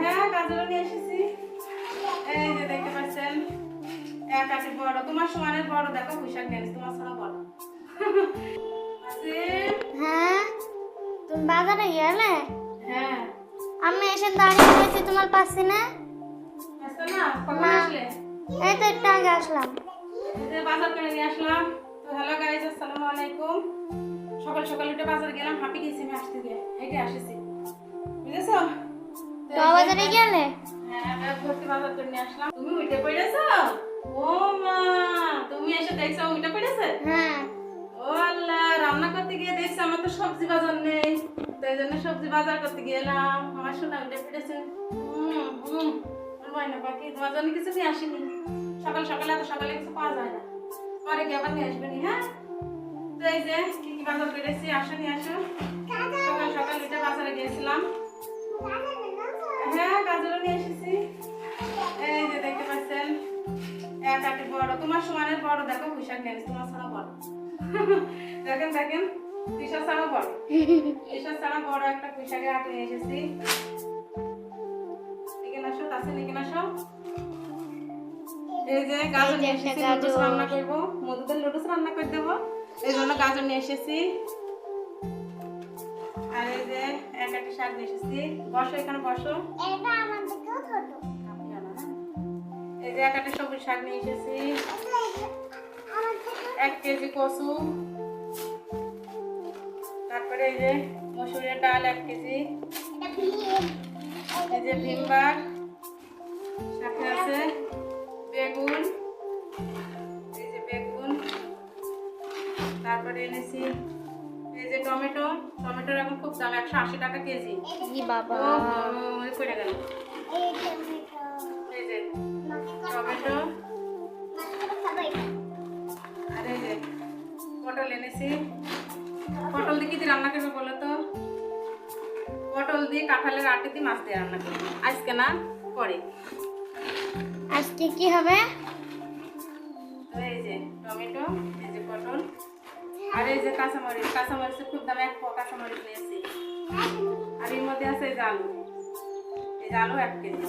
হ্যাঁ গাজরও নিয়ে এসেছি। এই যে দেখতে পাচ্ছেন এক আটি বড়, তোমার সমানের বড়। দেখো পুঁইশাক নিয়ে এসেছি, তোমার ছাড়া বড়। হ্যাঁ, তুমি বাজারে গেলে? হ্যাঁ আমি এসে দাঁড়িয়ে রয়েছি তোমার পাশে না। আসতো না, কখন না। আসলে? এই তো একটু আগে আসলাম। এই যে বাজার করে নিয়ে আসলাম। তো হ্যালো গাইস, আসসালামু আলাইকুম। সকাল সকাল উঠে বাজার গেলাম, হাঁপি গেছি আমি আসতে গিয়ে, হেঁটে আসেছি, বুঝেছো? তো তো এই যে বাজারে গেলে? হ্যাঁ ব্যাগ ভর্তি বাজার করে নিয়ে আসলাম। তুমি উঠে পড়েছো? ও মা, তুমি এসে দেখছো উঠে পড়েছে? হ্যাঁ। ও আল্লাহ, রান্না করতে গিয়ে দেখছি আমার তো সবজি বাজার নেই, তো এই জন্য সবজি বাজার করতে গেলাম। আমার শোনা উঠে পড়েছে। ময়না পাখি তোমার জন্য কিছু নিয়ে আসিনি। সকাল সকালে এত সকালে কিছু পাওয়া যায় না, পরে গিয়ে আবার নিয়ে আসবে নি। হ্যাঁ, তো এই যে কি কি বাজার করেছি, আসো নিয়ে আসো। সকাল সকাল উঠে বাজারে গিয়েছিলাম। হ্যাঁ গাজরও নিয়ে এসেছি। এই যে দেখতে পাচ্ছেন এক আটি বড়, তোমার সমানের বড়। দেখো পুঁইশাক নিয়ে এসেছি, তোমার ছাড়া বড়। দেখেন দেখেন, তিশার ছাড়া বড়, তিশার ছাড়া বড় একটা পুঁইশাকের আটি নিয়ে এসেছি। এখানে আসো, তাসিন এখানে আসো। এই যে গাজর নিয়ে এসেছি, লুডুস রান্না করবো, মধুদের লুডুস রান্না করে দেবো, এই জন্য গাজর নিয়ে এসেছি। আর এই যে এক আটি শাক নিয়ে এসেছি। বসো এখানে বসো। এটা আমার দিকেও ছোট। এই যে এক আটি সবুজ শাক নিয়ে এসেছি। 1 কেজি কচু, তারপরে এই যে মসুরের ডাল 1 কেজি, এই যে ভিমবার, সাথে আছে বেগুন, এই যে বেগুন, তারপরে এনেছি এই যে টমেটো। টমেটোর এখন খুব দাম, 180 টাকা কেজি। ই বাবা। ওই পড়ে গেল। এই যে টমেটো, আর এই যে পটল এনেছি। পটল দিয়ে কি দিয়ে রান্না করবে বলো তো? পটল দিয়ে কাঁঠালের আটি দিয়ে মাছ দিয়ে রান্না করবো আজকে, না পরে। আজকে কি হবে? তো এই যে টমেটো, এই যে পটল, আর এই যে কাঁচামরিচ। কাঁচামরিচের খুব দাম, 1 পোয়া কাঁচামরিচ নিয়েছি। আর এর মধ্যে আছে এই যে আলু, এই যে আলু 1 কেজি।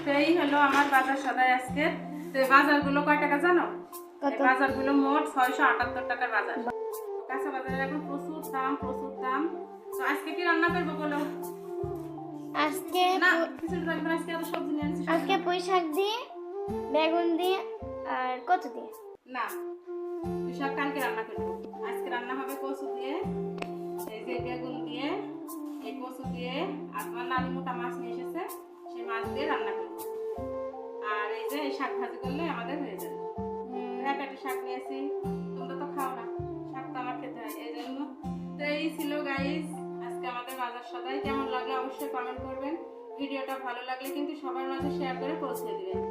তো এই হলো আমার বাজার সদাই আজকে। তো এই বাজারগুলো কয় টাকা জানো? এই বাজারগুলো মোট 678 টাকার বাজার। কাঁচা বাজারের এখন প্রচুর দাম, প্রচুর দাম। তো আজকে কি রান্না করবো বলো? আজকে না কিছু লাগবে না, আজকে এত সবজি নিয়ে আনছি। আজকে পুঁই শাক দিয়ে, বেগুন দিয়ে আর কচু দিয়ে। না, তুই সব কালকে রান্না করবো। আজকে রান্না হবে কচু দিয়ে, এই যে বেগুন দিয়ে, এই কচু দিয়ে, আর তোমার নানি মোটা মাছ নিয়ে এসেছে, সেই মাছ দিয়ে রান্না করবো। আর এই যে এই শাক ভাজি করলে আমাদের হয়ে যাবে। এক একটা শাক নিয়েছি, তোমরা তো খাও না, শাক তো আমার খেতে হয়, এই জন্য। তো এই ছিল গাইস আজকে আমাদের বাজার সদাই। কেমন লাগলো অবশ্যই কমেন্ট করবেন। ভিডিওটা ভালো লাগলে কিন্তু সবার মাঝে শেয়ার করে পৌঁছে দিবেন।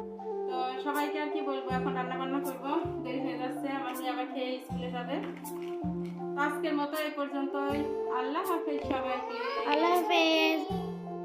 তো সবাইকে আর কি বলবো, এখন রান্না বান্না করবো, দেরি হয়ে যাচ্ছে, আমার মেয়ে আবার খেয়ে স্কুলে যাবে। আজকের মতো এই পর্যন্তই। আল্লাহ হাফেজ সবাইকে। আল্লাহ হাফেজ।